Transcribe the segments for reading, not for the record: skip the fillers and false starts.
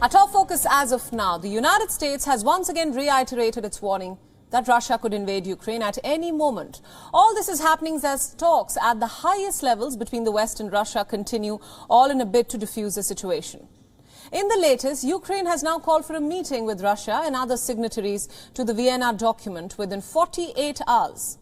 Our top focus as of now, the United States has once again reiterated its warning that Russia could invade Ukraine at any moment. All this is happening as talks at the highest levels between the West and Russia continue, all in a bid to defuse the situation. In the latest, Ukraine has now called for a meeting with Russia and other signatories to the Vienna Document within 48 hours.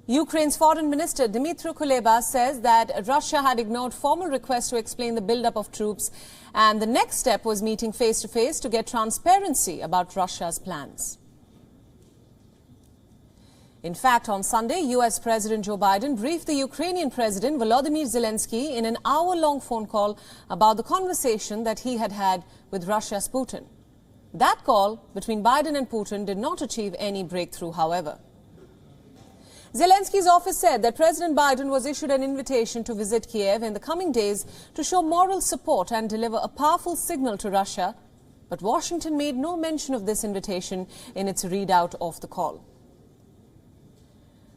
Ukraine's Foreign Minister Dmytro Kuleba says that Russia had ignored formal requests to explain the buildup of troops, and the next step was meeting face-to-face to get transparency about Russia's plans. In fact, on Sunday, US President Joe Biden briefed the Ukrainian President Volodymyr Zelensky in an hour-long phone call about the conversation that he had had with Russia's Putin. That call between Biden and Putin did not achieve any breakthrough, however. Zelensky's office said that President Biden was issued an invitation to visit Kiev in the coming days to show moral support and deliver a powerful signal to Russia, but Washington made no mention of this invitation in its readout of the call.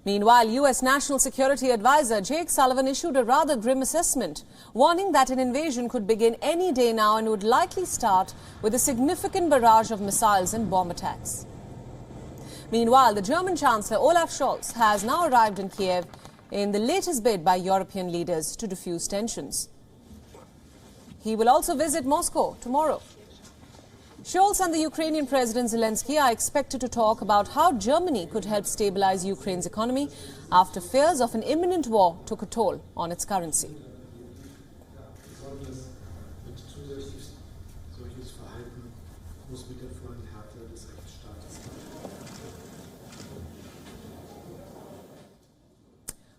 Meanwhile, US National Security Advisor Jake Sullivan issued a rather grim assessment, warning that an invasion could begin any day now and would likely start with a significant barrage of missiles and bomb attacks. Meanwhile, the German Chancellor Olaf Scholz has now arrived in Kiev in the latest bid by European leaders to defuse tensions. He will also visit Moscow tomorrow. Scholz and the Ukrainian President Zelensky are expected to talk about how Germany could help stabilize Ukraine's economy after fears of an imminent war took a toll on its currency.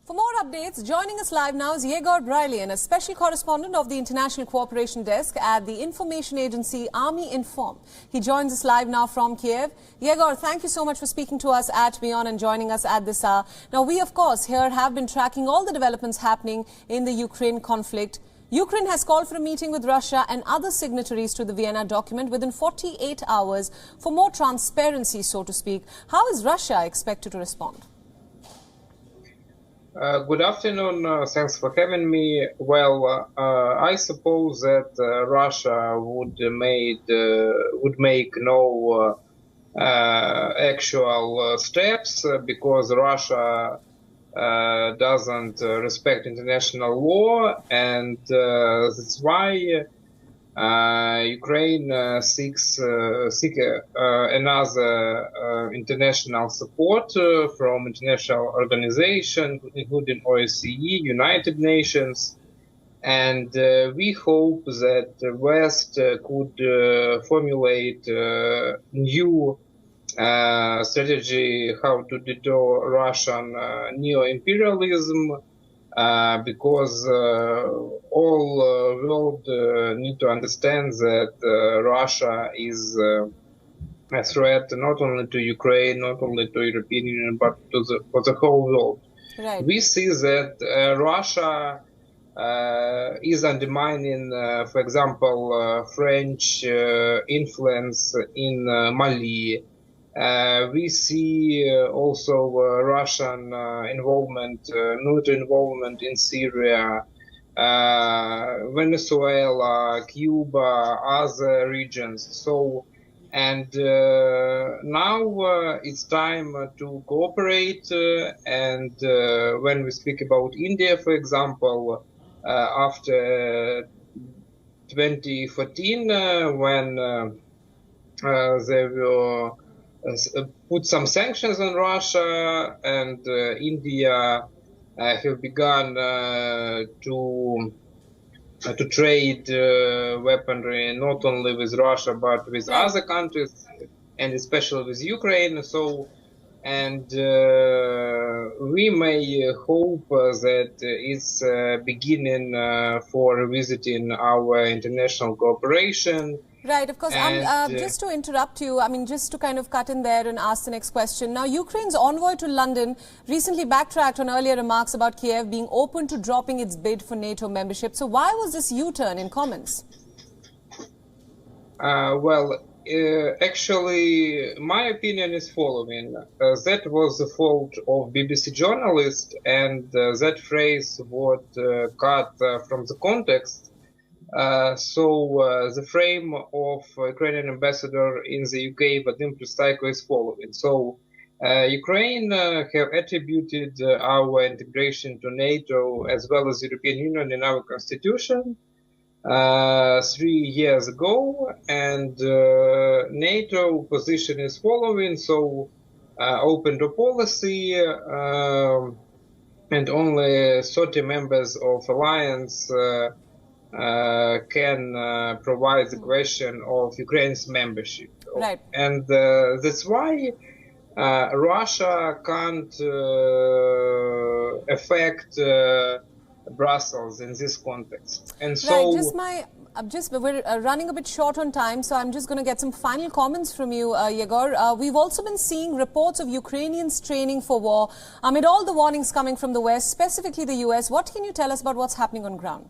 For more updates, joining us live now is Yegor Brilian, a special correspondent of the International Cooperation Desk at the information agency Army Inform. He joins us live now from Kiev. Yegor, thank you so much for speaking to us at WION and joining us at this hour. Now, we, of course, here have been tracking all the developments happening in the Ukraine conflict. Ukraine has called for a meeting with Russia and other signatories to the Vienna Document within 48 hours for more transparency, so to speak. How is Russia expected to respond? Good afternoon. Thanks for having me. Well, I suppose that Russia would make no actual steps because Russia doesn't respect international law, and that's why Ukraine seeks another international support from international organizations, including OSCE, United Nations, and we hope that the West could formulate new strategy how to deter Russian neo-imperialism. Because all world need to understand that Russia is a threat not only to Ukraine, not only to European Union, but for the whole world. Right. We see that Russia is undermining, for example, French influence in Mali. We see also Russian involvement, military involvement in Syria, Venezuela, Cuba, other regions. So, and now it's time to cooperate. And when we speak about India, for example, after 2014, when there were put some sanctions on Russia, and India have begun to trade weaponry not only with Russia but with other countries, and especially with Ukraine. So, and we may hope that it's beginning for revisiting our international cooperation. Right, of course. Just to interrupt you, just to kind of cut in there and ask the next question. Now, Ukraine's envoy to London recently backtracked on earlier remarks about Kiev being open to dropping its bid for NATO membership. So why was this U-turn in comments? Actually, my opinion is following. That was the fault of BBC journalist, and that phrase was cut from the context. The frame of Ukrainian ambassador in the UK, Vadim Prystaiko, is following. So Ukraine have attributed our integration to NATO as well as European Union in our constitution 3 years ago, and NATO position is following. So open door policy, and only 30 members of alliance can provide the question of Ukraine's membership. Right. And that's why Russia can't affect Brussels in this context. And so, we're running a bit short on time, so I'm just going to get some final comments from you, Yegor. We've also been seeing reports of Ukrainians training for war amid all the warnings coming from the West, specifically the US. What can you tell us about what's happening on ground?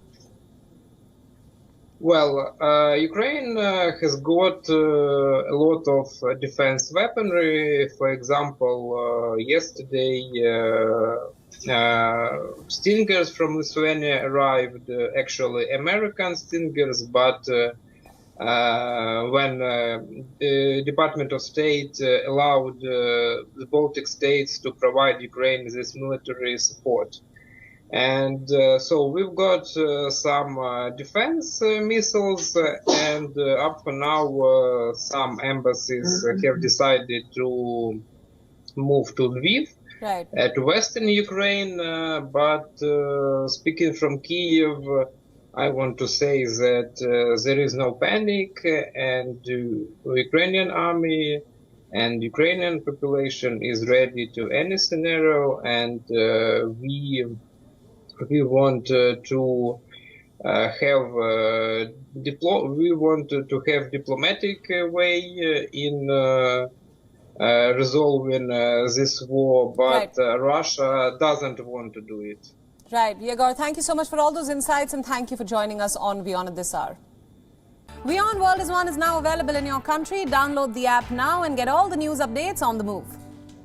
Well, Ukraine has got a lot of defense weaponry. For example, yesterday, Stingers from Lithuania arrived, actually American Stingers, but when the Department of State allowed the Baltic states to provide Ukraine this military support. And so we've got some defense missiles, and up for now, some embassies have decided to move to Lviv, right, to Western Ukraine. But speaking from Kiev, I want to say that there is no panic, and the Ukrainian army and Ukrainian population is ready to any scenario, and we want to have diplomatic way in resolving this war, but right, Russia doesn't want to do it. Right. Yegor, thank you so much for all those insights, and thank you for joining us on WION at this hour. WION World is now available in your country. Download the app now and get all the news updates on the move.